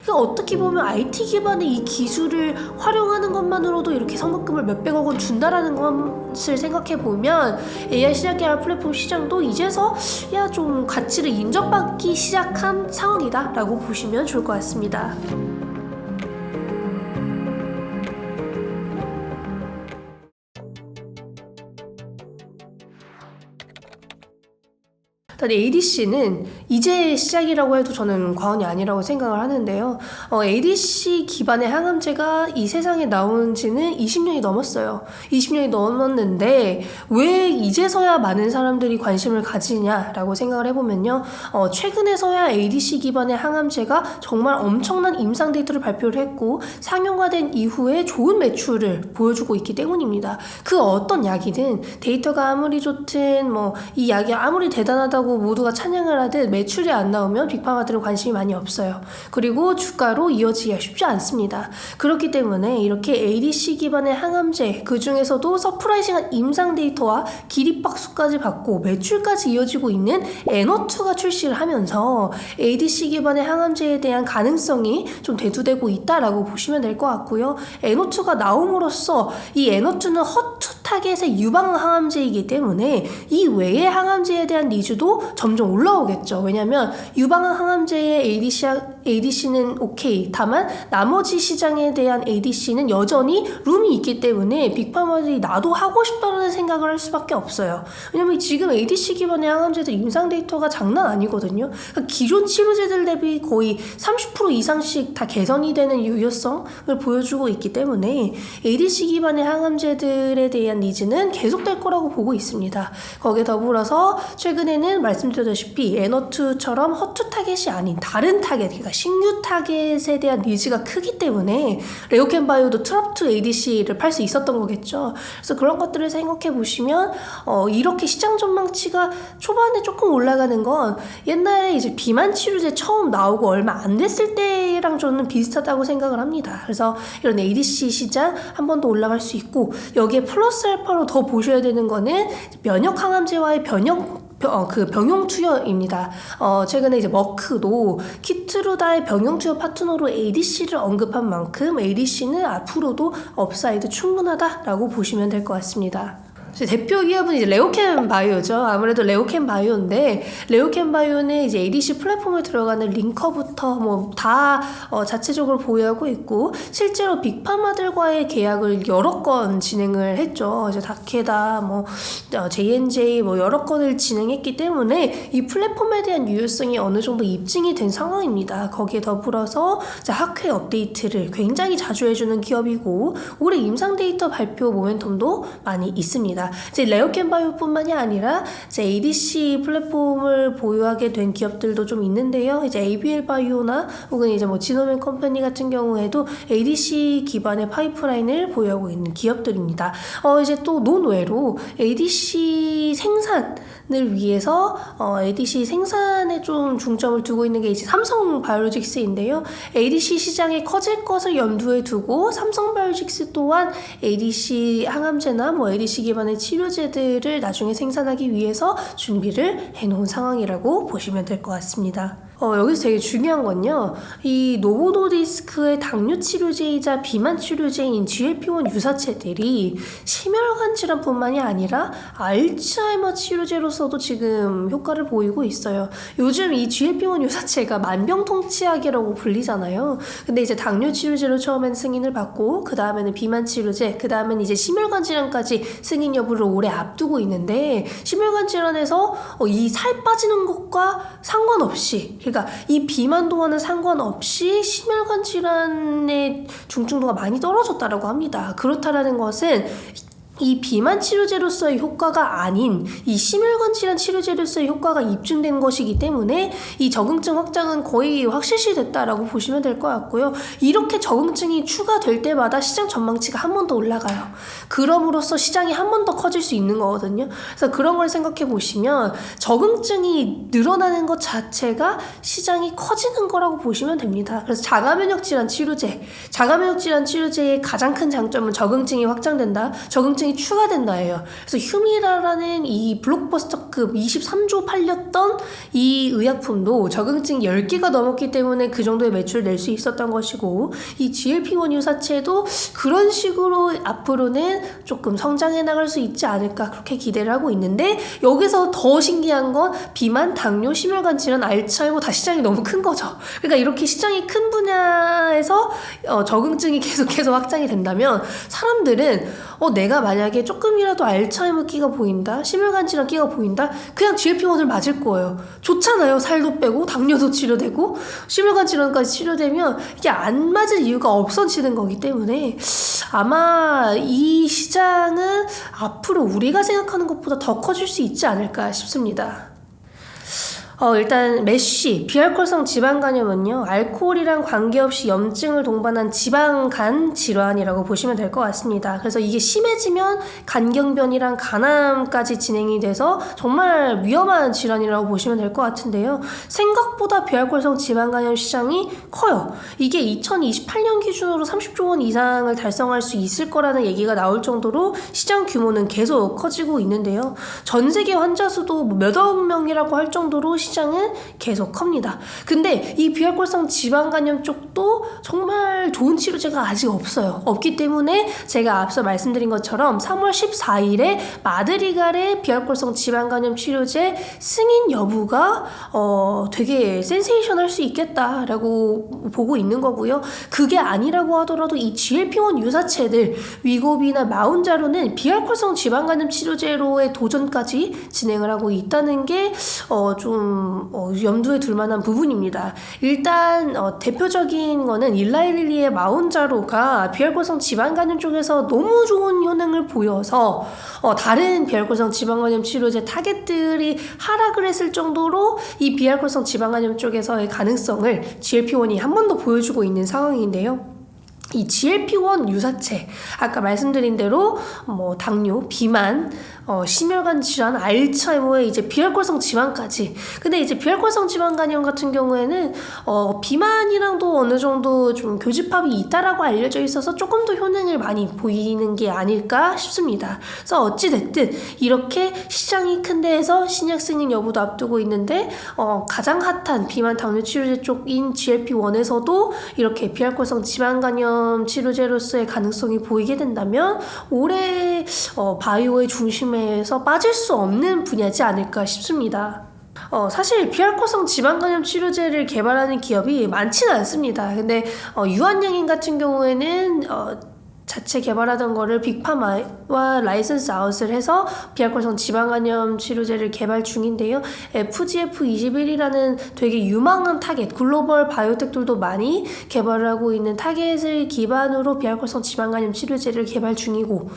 그러니까 어떻게 보면 IT 기반의 이 기술을 활용하는 것만으로도 이렇게 성급금을 몇백억 원 준다라는 것을 생각해보면 AI 시작계열 플랫폼 시장도 이제서 좀 가치를 인정받기 시작한 상황이다 라고 보시면 좋을 것 같습니다. 일단 ADC는 이제 시작이라고 해도 저는 과언이 아니라고 생각을 하는데요. ADC 기반의 항암제가 이 세상에 나온 지는 20년이 넘었어요. 20년이 넘었는데 왜 이제서야 많은 사람들이 관심을 가지냐라고 생각을 해보면요. 최근에서야 ADC 기반의 항암제가 정말 엄청난 임상 데이터를 발표를 했고 상용화된 이후에 좋은 매출을 보여주고 있기 때문입니다. 그 어떤 약이든 데이터가 아무리 좋든 이 약이 아무리 대단하다고 모두가 찬양을 하듯 매출이 안 나오면 빅파마들은 관심이 많이 없어요. 그리고 주가로 이어지기가 쉽지 않습니다. 그렇기 때문에 이렇게 ADC 기반의 항암제, 그 중에서도 서프라이징한 임상 데이터와 기립박수까지 받고 매출까지 이어지고 있는 에너투가 출시를 하면서 ADC 기반의 항암제에 대한 가능성이 좀 대두되고 있다라고 보시면 될 것 같고요. 에너투가 나옴으로써 이 에너투는 허투 타겟의 유방 항암제이기 때문에 이 외의 항암제에 대한 니즈도 점점 올라오겠죠. 왜냐하면 유방암 항암제의 ADC는 오케이. 다만 나머지 시장에 대한 ADC는 여전히 룸이 있기 때문에 빅파마들이 나도 하고 싶다는 생각을 할 수밖에 없어요. 왜냐면 지금 ADC 기반의 항암제들 임상 데이터가 장난 아니거든요. 그러니까 기존 치료제들 대비 거의 30% 이상씩 다 개선이 되는 유효성을 보여주고 있기 때문에 ADC 기반의 항암제들에 대한 니즈는 계속될 거라고 보고 있습니다. 거기에 더불어서 최근에는 말씀드렸다시피 에너투처럼 허투 타겟이 아닌 다른 타겟, 그러니까 신규 타겟에 대한 니즈가 크기 때문에 레오캔바이오도 트랍2 ADC를 팔 수 있었던 거겠죠. 그래서 그런 것들을 생각해 보시면 이렇게 시장 전망치가 초반에 조금 올라가는 건 옛날에 이제 비만 치료제 처음 나오고 얼마 안 됐을 때랑 저는 비슷하다고 생각을 합니다. 그래서 이런 ADC 시장 한 번 더 올라갈 수 있고, 여기에 플러스 알파로 더 보셔야 되는 거는 면역 항암제와의 병용 투여입니다. 최근에 이제 머크도 키트루다의 병용 투여 파트너로 ADC를 언급한 만큼 ADC는 앞으로도 업사이드 충분하다라고 보시면 될 것 같습니다. 대표 기업은 이제 레오캔바이오죠. 아무래도 레오캔바이오인데, 레오캔바이오는 이제 ADC 플랫폼에 들어가는 링커부터 다 자체적으로 보유하고 있고, 실제로 빅파마들과의 계약을 여러 건 진행을 했죠. 이제 다케다, J&J 여러 건을 진행했기 때문에 이 플랫폼에 대한 유효성이 어느 정도 입증이 된 상황입니다. 거기에 더불어서 학회 업데이트를 굉장히 자주 해주는 기업이고, 올해 임상 데이터 발표 모멘텀도 많이 있습니다. 이제 레오캔바이오뿐만이 아니라 이제 ADC 플랫폼을 보유하게 된 기업들도 좀 있는데요. 이제 ABL 바이오나 혹은 이제 지노맨 컴퍼니 같은 경우에도 ADC 기반의 파이프라인을 보유하고 있는 기업들입니다. 이제 또 논외로 ADC 생산을 위해서 ADC 생산에 좀 중점을 두고 있는 게 이제 삼성바이오로직스인데요. ADC 시장이 커질 것을 염두에 두고 삼성바이오로직스 또한 ADC 항암제나 ADC 기반의 치료제들을 나중에 생산하기 위해서 준비를 해놓은 상황이라고 보시면 될 것 같습니다. 여기서 되게 중요한 건요, 이 노보노디스크의 당뇨 치료제이자 비만 치료제인 GLP-1 유사체들이 심혈관 질환뿐만이 아니라 알츠하이머 치료제로서도 지금 효과를 보이고 있어요. 요즘 이 GLP-1 유사체가 만병통치약이라고 불리잖아요. 근데 이제 당뇨 치료제로 처음엔 승인을 받고, 그 다음에는 비만 치료제, 그 다음엔 이제 심혈관 질환까지 승인 여부를 오래 앞두고 있는데, 심혈관 질환에서 이 살 빠지는 것과 상관없이, 그러니까 이 비만도와는 상관없이 심혈관 질환의 중증도가 많이 떨어졌다라고 합니다. 그렇다라는 것은 이 비만 치료제로서의 효과가 아닌 이 심혈관 질환 치료제로서의 효과가 입증된 것이기 때문에 이 적응증 확장은 거의 확실시 됐다라고 보시면 될 것 같고요. 이렇게 적응증이 추가될 때마다 시장 전망치가 한 번 더 올라가요. 그럼으로써 시장이 한 번 더 커질 수 있는 거거든요. 그래서 그런 걸 생각해 보시면 적응증이 늘어나는 것 자체가 시장이 커지는 거라고 보시면 됩니다. 그래서 자가면역 질환 치료제의 가장 큰 장점은 적응증이 확장된다. 적응증이 저경증이 추가된다예요. 그래서 휴미라라는 이 블록버스터급 23조 팔렸던 이 의약품도 저경증 10개가 넘었기 때문에 그 정도의 매출을 낼 수 있었던 것이고, 이 GLP-1 유사체도 그런 식으로 앞으로는 조금 성장해 나갈 수 있지 않을까 그렇게 기대를 하고 있는데, 여기서 더 신기한 건 비만, 당뇨, 심혈관 질환, 알츠하이머 다 시장이 너무 큰 거죠. 그러니까 이렇게 시장이 큰 분야에서 저경증이 계속해서 확장이 된다면 사람들은 내가 만약에 조금이라도 알츠하이머 끼가 보인다, 심혈관 질환 끼가 보인다, 그냥 GLP-1을 맞을 거예요. 좋잖아요. 살도 빼고 당뇨도 치료되고 심혈관 질환까지 치료되면 이게 안 맞을 이유가 없어지는 거기 때문에 아마 이 시장은 앞으로 우리가 생각하는 것보다 더 커질 수 있지 않을까 싶습니다. 일단 메쉬, 비알코올성 지방간염은요, 알코올이랑 관계없이 염증을 동반한 지방간 질환이라고 보시면 될 것 같습니다. 그래서 이게 심해지면 간경변이랑 간암까지 진행이 돼서 정말 위험한 질환이라고 보시면 될 것 같은데요. 생각보다 비알코올성 지방간염 시장이 커요. 이게 2028년 기준으로 30조 원 이상을 달성할 수 있을 거라는 얘기가 나올 정도로 시장 규모는 계속 커지고 있는데요. 전 세계 환자 수도 몇억 명이라고 할 정도로 시장은 계속 큽니다. 근데 이 비알코올성 지방간염 쪽도 정말 좋은 치료제가 아직 없기 때문에 제가 앞서 말씀드린 것처럼 3월 14일에 마드리갈의 비알코올성 지방간염 치료제 승인 여부가 되게 센세이션할 수 있겠다라고 보고 있는 거고요. 그게 아니라고 하더라도 이 GLP-1 유사체들 위고비나 마운자로는 비알코올성 지방간염 치료제로의 도전까지 진행을 하고 있다는 게 좀 염두에 둘 만한 부분입니다. 일단 대표적인 거는 일라이릴리의 마운자로가 비알코올성 지방간염 쪽에서 너무 좋은 효능을 보여서 다른 비알코올성 지방간염 치료제 타겟들이 하락을 했을 정도로 이 비알코올성 지방간염 쪽에서의 가능성을 GLP-1이 한 번 더 보여주고 있는 상황인데요. 이 GLP-1 유사체, 아까 말씀드린 대로 당뇨, 비만, 심혈관 질환, 알츠하이머에 이제 비알코올성 지방까지. 근데 이제 비알코올성 지방간염 같은 경우에는 비만이랑도 어느 정도 좀 교집합이 있다라고 알려져 있어서 조금 더 효능을 많이 보이는 게 아닐까 싶습니다. 그래서 어찌됐든 이렇게 시장이 큰 데에서 신약 승인 여부도 앞두고 있는데 가장 핫한 비만, 당뇨 치료제 쪽인 GLP-1에서도 이렇게 비알코올성 지방간염 치료제로서의 가능성이 보이게 된다면 올해 바이오의 중심에서 빠질 수 없는 분야지 않을까 싶습니다. 사실 비알코올성 지방간염 치료제를 개발하는 기업이 많지는 않습니다. 근데 유한양행 같은 경우에는 자체 개발하던 거를 빅파마와 라이선스 아웃을 해서 비알코올성 지방간염 치료제를 개발 중인데요. FGF21이라는 되게 유망한 타겟, 글로벌 바이오텍들도 많이 개발을 하고 있는 타겟을 기반으로 비알코올성 지방간염 치료제를 개발 중이고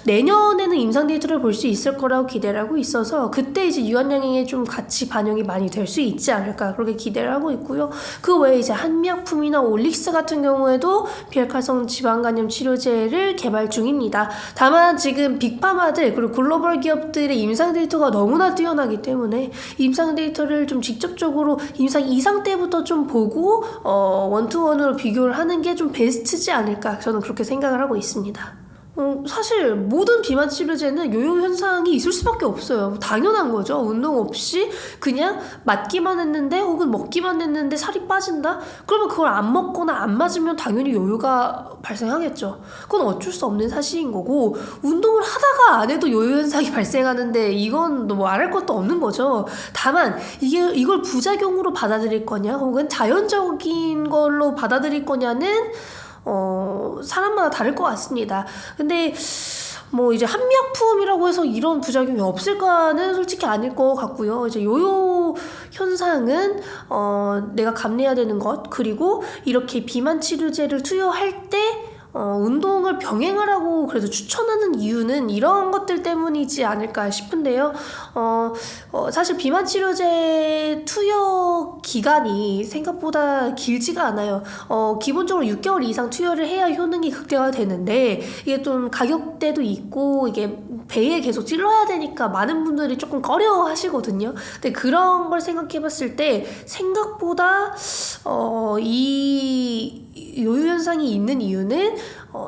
내년에는 임상 데이터를 볼 수 있을 거라고 기대를 하고 있어서 그때 이제 유한양행에 좀 같이 반영이 많이 될 수 있지 않을까 그렇게 기대를 하고 있고요. 그 외에 이제 한미약품이나 올릭스 같은 경우에도 비알코올성 지방간염 치료제를 개발 중입니다. 다만 지금 빅파마들 그리고 글로벌 기업들의 임상 데이터가 너무나 뛰어나기 때문에 임상 데이터를 좀 직접적으로 임상 2상 때부터 좀 보고 원투원으로 비교를 하는 게 좀 베스트지 않을까 저는 그렇게 생각을 하고 있습니다. 사실 모든 비만 치료제는 요요 현상이 있을 수밖에 없어요. 당연한 거죠. 운동 없이 그냥 맞기만 했는데 혹은 먹기만 했는데 살이 빠진다? 그러면 그걸 안 먹거나 안 맞으면 당연히 요요가 발생하겠죠. 그건 어쩔 수 없는 사실인 거고 운동을 하다가 안 해도 요요 현상이 발생하는데 이건 뭐 말할 것도 없는 거죠. 다만 이걸 부작용으로 받아들일 거냐 혹은 자연적인 걸로 받아들일 거냐는 사람마다 다를 것 같습니다. 근데 이제 한미약품이라고 해서 이런 부작용이 없을까는 솔직히 아닐 것 같고요. 이제 요요 현상은 내가 감내해야 되는 것 그리고 이렇게 비만 치료제를 투여할 때 운동을 병행하라고 그래도 추천하는 이유는 이런 것들 때문이지 않을까 싶은데요. 사실 비만 치료제 투여 기간이 생각보다 길지가 않아요. 기본적으로 6개월 이상 투여를 해야 효능이 극대화되는데 이게 좀 가격대도 있고 이게 배에 계속 찔러야 되니까 많은 분들이 조금 꺼려 하시거든요. 근데 그런 걸 생각해 봤을 때 생각보다 이 요요 현상이 있는 이유는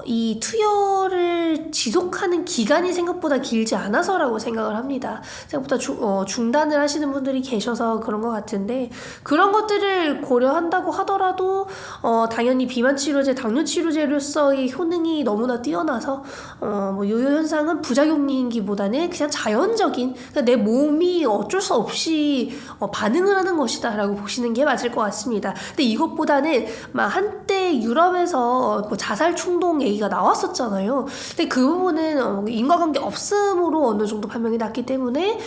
이 투여를 지속하는 기간이 생각보다 길지 않아서라고 생각을 합니다. 생각보다 중단을 하시는 분들이 계셔서 그런 것 같은데, 그런 것들을 고려한다고 하더라도 당연히 비만 치료제, 당뇨 치료제로서의 효능이 너무나 뛰어나서 뭐 요요 현상은 부작용이기보다는 그냥 자연적인, 그러니까 내 몸이 어쩔 수 없이 반응을 하는 것이다 라고 보시는 게 맞을 것 같습니다. 근데 이것보다는 막 한때 유럽에서 뭐 자살 충동 얘기가 나왔었잖아요. 근데 그 부분은 인과관계 없음으로 어느 정도 판명이 났기 때문에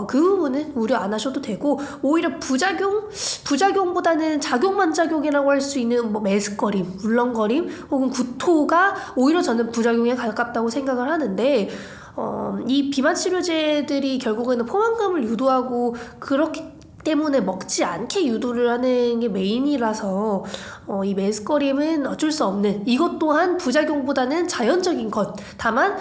그 부분은 우려 안 하셔도 되고, 오히려 부작용보다는 작용만작용이라고 할 수 있는 뭐 메스꺼림, 울렁거림 혹은 구토가 오히려 저는 부작용에 가깝다고 생각을 하는데, 이 비만 치료제들이 결국에는 포만감을 유도하고 그렇기 때문에 먹지 않게 유도를 하는 게 메인이라서 이 메스꺼림은 어쩔 수 없는, 이것 또한 부작용보다는 자연적인 것. 다만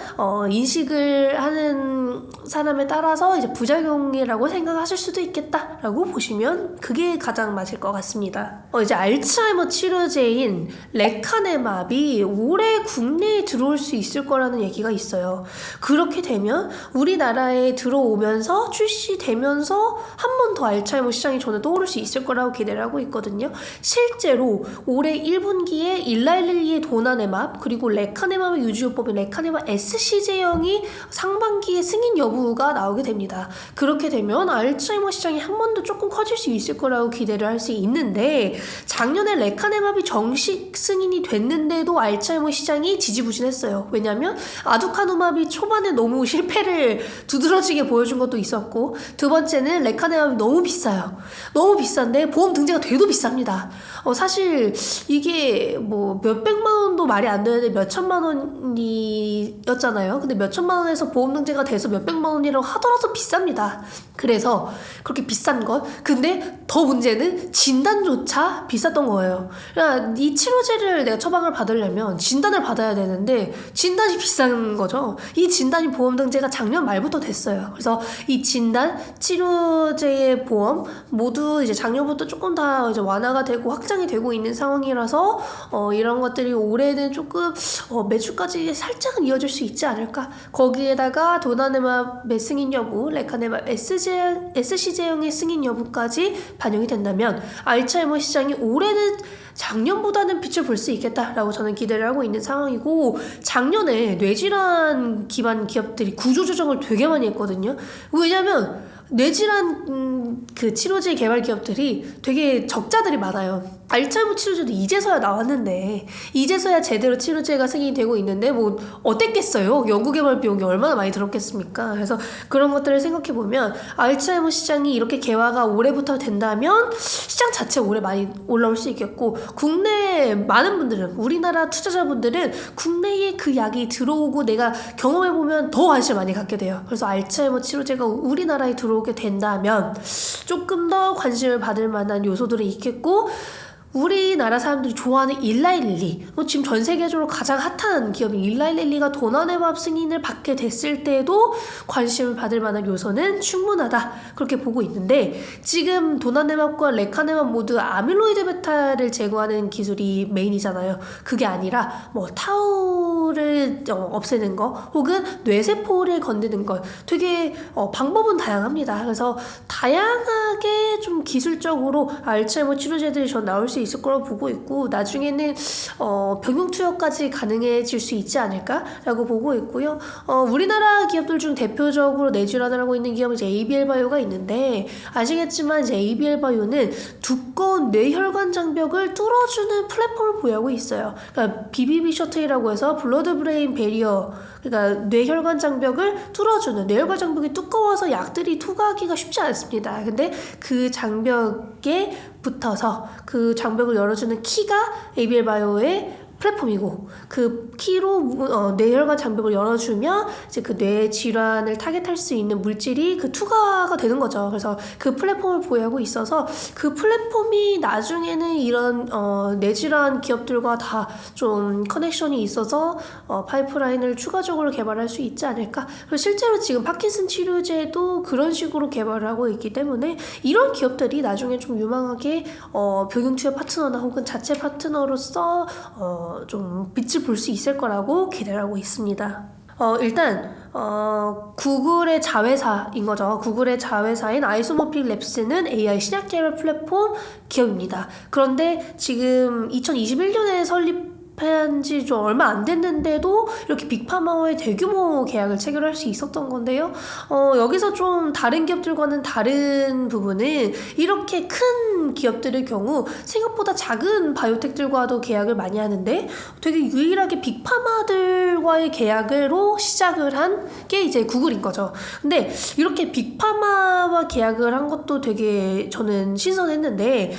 인식을 하는 사람에 따라서 이제 부작용이라고 생각하실 수도 있겠다라고 보시면 그게 가장 맞을 것 같습니다. 이제 알츠하이머 치료제인 레카네맙이 올해 국내에 들어올 수 있을 거라는 얘기가 있어요. 그렇게 되면 우리나라에 들어오면서 출시되면서 한 번 더 알츠하이머 시장이 저는 떠오를 수 있을 거라고 기대를 하고 있거든요. 실제로 올해 1분기에 일라일릴리의 도나네맙 그리고 레카네맙의 유지요법인 레카네맙 SC제형이 상반기에 승인 여부가 나오게 됩니다. 그렇게 되면 알츠하이머 시장이 한 번 더 조금 커질 수 있을 거라고 기대를 할 수 있는데, 작년에 레카네맙이 정식 승인이 됐는데도 알츠하이머 시장이 지지부진했어요. 왜냐하면 아두카누맙이 초반에 너무 실패를 두드러지게 보여준 것도 있었고, 두 번째는 레카네맙이 너무 비싸요. 너무 비싼데 보험 등재가 돼도 비쌉니다. 사실 이게 뭐 몇백만 원도 말이 안 되는데 몇천만 원이었잖아요. 근데 몇천만 원에서 보험 등재가 돼서 몇백만 원이라고 하더라도 비쌉니다. 그래서 그렇게 비싼 것, 근데 더 문제는 진단조차 비쌌던 거예요. 그러니까 이 치료제를 내가 처방을 받으려면 진단을 받아야 되는데 진단이 비싼 거죠. 이 진단이 보험 등재가 작년 말부터 됐어요. 그래서 이 진단, 치료제의 보험 모두 이제 작년부터 조금 다 이제 완화가 되고 확장이 되고 있는 상황이라서 이런 것들이 올해는 조금 매출까지 살짝은 이어질 수 있지 않을까. 거기에다가 도나네맙의 승인 여부, 레카네맙 SC제형의 승인 여부까지 반영이 된다면 알츠하이머 시장이 올해는 작년보다는 빛을 볼 수 있겠다라고 저는 기대를 하고 있는 상황이고, 작년에 뇌질환 기반 기업들이 구조조정을 되게 많이 했거든요. 왜냐면 뇌질환 그 치료제 개발 기업들이 되게 적자들이 많아요. 알츠하이머 치료제도 이제서야 나왔는데, 이제서야 제대로 치료제가 승인이 되고 있는데 뭐 어땠겠어요? 연구개발 비용이 얼마나 많이 들었겠습니까? 그래서 그런 것들을 생각해보면 알츠하이머 시장이 이렇게 개화가 올해부터 된다면 시장 자체 올해 많이 올라올 수 있겠고, 국내 많은 분들은, 우리나라 투자자분들은 국내에 그 약이 들어오고 내가 경험해보면 더 관심을 많이 갖게 돼요. 그래서 알츠하이머 치료제가 우리나라에 들어오게 된다면 조금 더 관심을 받을 만한 요소들이 있겠고, 우리나라 사람들이 좋아하는 일라일릴리, 지금 전 세계적으로 가장 핫한 기업인 일라일릴리가 도나네맙 승인을 받게 됐을 때도 관심을 받을 만한 요소는 충분하다, 그렇게 보고 있는데, 지금 도나네맙과 레카네맙 모두 아밀로이드 베타를 제거하는 기술이 메인이잖아요. 그게 아니라 뭐 타우를 없애는 거 혹은 뇌세포를 건드는 것, 되게 방법은 다양합니다. 그래서 다양하게 좀 기술적으로 알츠하이머 치료제들이 전 나올 수 있을 거라고 보고 있고, 나중에는 병용 투여까지 가능해질 수 있지 않을까라고 보고 있고요. 우리나라 기업들 중 대표적으로 뇌질환을 하고 있는 기업은 이제 ABL 바이오가 있는데, 아시겠지만 이제 ABL 바이오는 두꺼운 뇌혈관 장벽을 뚫어주는 플랫폼을 보유하고 있어요. 그러니까 BBB 셔틀이라고 해서 블러드 브레인 베리어, 그러니까 뇌혈관 장벽을 뚫어주는, 뇌혈관 장벽이 두꺼워서 약들이 투과하기가 쉽지 않습니다. 근데 그 장벽에 붙어서 그 장벽을 열어주는 키가 ABL 바이오의 플랫폼이고, 그 키로 뇌혈관 장벽을 열어주면 이제 그 뇌 질환을 타겟할 수 있는 물질이 그 투과가 되는 거죠. 그래서 그 플랫폼을 보유하고 있어서 그 플랫폼이 나중에는 이런 뇌질환 기업들과 다 좀 커넥션이 있어서 파이프라인을 추가적으로 개발할 수 있지 않을까. 그리고 실제로 지금 파킨슨 치료제도 그런 식으로 개발을 하고 있기 때문에 이런 기업들이 나중에 좀 유망하게 병용 투여 파트너나 혹은 자체 파트너로서 좀 빛을 볼 수 있을 거라고 기대를 하고 있습니다. 일단 구글의 자회사인 거죠. 구글의 자회사인 아이소모픽 랩스는 AI 신약 개발 플랫폼 기업입니다. 그런데 지금 2021년에 설립한 지 좀 얼마 안 됐는데도 이렇게 빅파마와의 대규모 계약을 체결할 수 있었던 건데요. 여기서 좀 다른 기업들과는 다른 부분은 이렇게 큰 기업들의 경우 생각보다 작은 바이오텍들과도 계약을 많이 하는데 되게 유일하게 빅파마들과의 계약으로 시작을 한 게 이제 구글인 거죠. 근데 이렇게 빅파마와 계약을 한 것도 되게 저는 신선했는데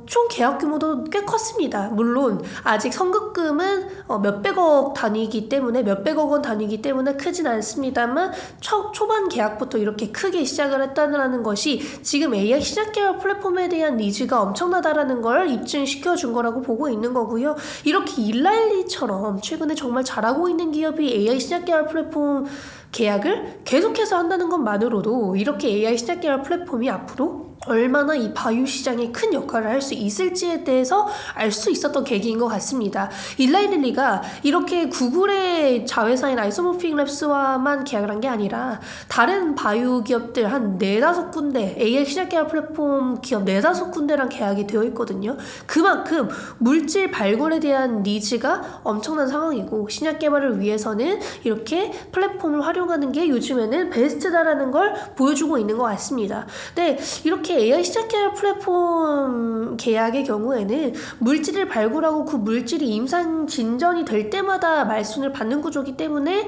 총 계약 규모도 꽤 컸습니다. 물론 아직 선급금은 몇백억 단위이기 때문에 몇백억 원 단위이기 때문에 크진 않습니다만 초반 계약부터 이렇게 크게 시작을 했다는 것이 지금 AI 신약 개발 플랫폼에 대한 니즈가 엄청나다라는 걸 입증시켜 준 거라고 보고 있는 거고요. 이렇게 일라일리처럼 최근에 정말 잘하고 있는 기업이 AI 신약 개발 플랫폼 계약을 계속해서 한다는 것만으로도 이렇게 AI 신약 개발 플랫폼이 앞으로 얼마나 이 바이오 시장에 큰 역할을 할 수 있을지에 대해서 알 수 있었던 계기인 것 같습니다. 일라이릴리가 이렇게 구글의 자회사인 아이소모픽 랩스와만 계약을 한 게 아니라 다른 바이오 기업들 한 4-5군데 AI 신약 개발 플랫폼 기업 4-5군데랑 계약이 되어 있거든요. 그만큼 물질 발굴에 대한 니즈가 엄청난 상황이고 신약 개발을 위해서는 이렇게 플랫폼을 활용하는 게 요즘에는 베스트다라는 걸 보여주고 있는 것 같습니다. 네, 이렇게 AI 신약 개발 플랫폼 계약의 경우에는 물질을 발굴하고 그 물질이 임상 진전이 될 때마다 말순을 받는 구조이기 때문에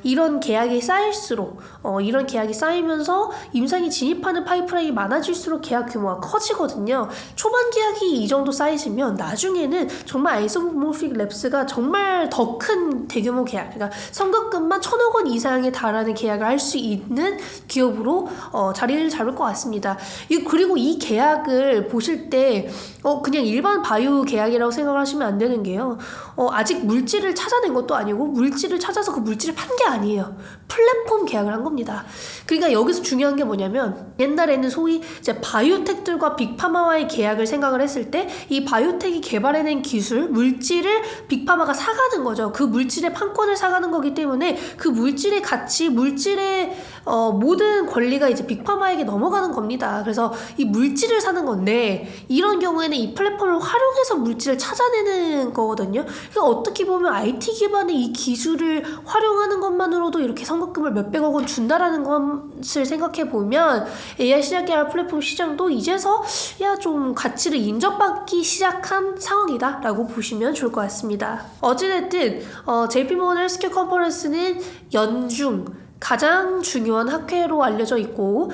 이런 계약이 쌓일수록 이런 계약이 쌓이면서 임상이 진입하는 파이프라인이 많아질수록 계약 규모가 커지거든요. 초반 계약이 이 정도 사이즈면 나중에는 정말 아이소모픽 랩스가 정말 더 큰 대규모 계약, 그러니까 선급금만 1,000억 원 이상에 달하는 계약을 할 수 있는 기업으로 자리를 잡을 것 같습니다. 그리고 이 계약을 보실 때 그냥 일반 바이오 계약이라고 생각을 하시면 안 되는 게요. 아직 물질을 찾아낸 것도 아니고 물질을 찾아서 그 물질을 판 게 아니에요. 플랫폼 계약을 한 겁니다. 그러니까 여기서 중요한 게 뭐냐면 옛날에는 소위 이제 바이오텍들과 빅파마와의 계약을 생각을 했을 때 이 바이오텍이 개발해낸 기술, 물질을 빅파마가 사가는 거죠. 그 물질의 판권을 사가는 거기 때문에 그 물질의 가치, 물질의 모든 권리가 이제 빅파마에게 넘어가는 겁니다. 그래서 이 물질을 사는 건데 이런 경우에는 이 플랫폼을 활용해서 물질을 찾아내는 거거든요. 그러니까 어떻게 보면 IT 기반의 이 기술을 활용하는 것만으로도 이렇게 선급금을 몇백억 원 준다라는 것을 생각해 보면 AI 신약 개발 플랫폼 시장도 이제서 좀 가치를 인정받기 시작한 상황이다 라고 보시면 좋을 것 같습니다. 어찌됐든 JP모건 헬스케어 컨퍼런스는 연중 가장 중요한 학회로 알려져 있고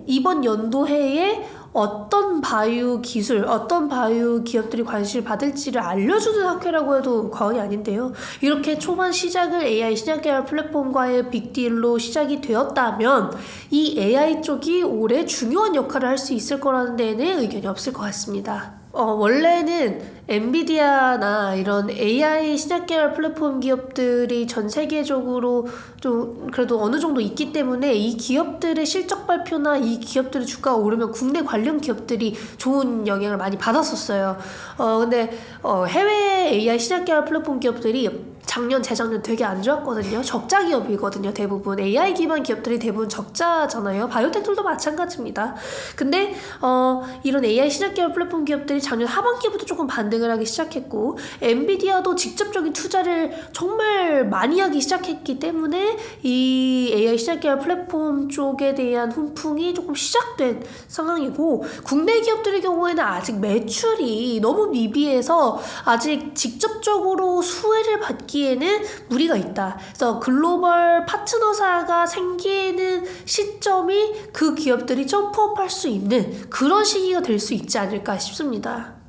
이번 연도 해에 어떤 바이오 기술, 어떤 바이오 기업들이 관심을 받을지를 알려주는 학회라고 해도 과언이 아닌데요. 이렇게 초반 시작을 AI 신약 개발 플랫폼과의 빅딜로 시작이 되었다면 이 AI 쪽이 올해 중요한 역할을 할 수 있을 거라는 데에는 의견이 없을 것 같습니다. 원래는 엔비디아나 이런 AI 신약 개발 플랫폼 기업들이 전 세계적으로 좀 그래도 어느 정도 있기 때문에 이 기업들의 실적 발표나 이 기업들의 주가가 오르면 국내 관련 기업들이 좋은 영향을 많이 받았었어요. 근데 해외 AI 신약 개발 플랫폼 기업들이 작년, 재작년 되게 안 좋았거든요. 적자 기업이거든요. 대부분 AI 기반 기업들이 대부분 적자잖아요. 바이오텍들도 마찬가지입니다. 근데 이런 AI 신약 개발 플랫폼 기업들이 작년 하반기부터 조금 반등을 하기 시작했고 엔비디아도 직접적인 투자를 정말 많이 하기 시작했기 때문에 이 AI 신약 개발 플랫폼 쪽에 대한 훈풍이 조금 시작된 상황이고 국내 기업들의 경우에는 아직 매출이 너무 미비해서 아직 직접적으로 수혜를 받기에는 무리가 있다. 그래서 글로벌 파트너사가 생기는 시점이 그 기업들이 점프업할 수 있는 그런 시기가 될 수 있지 않을까 싶습니다.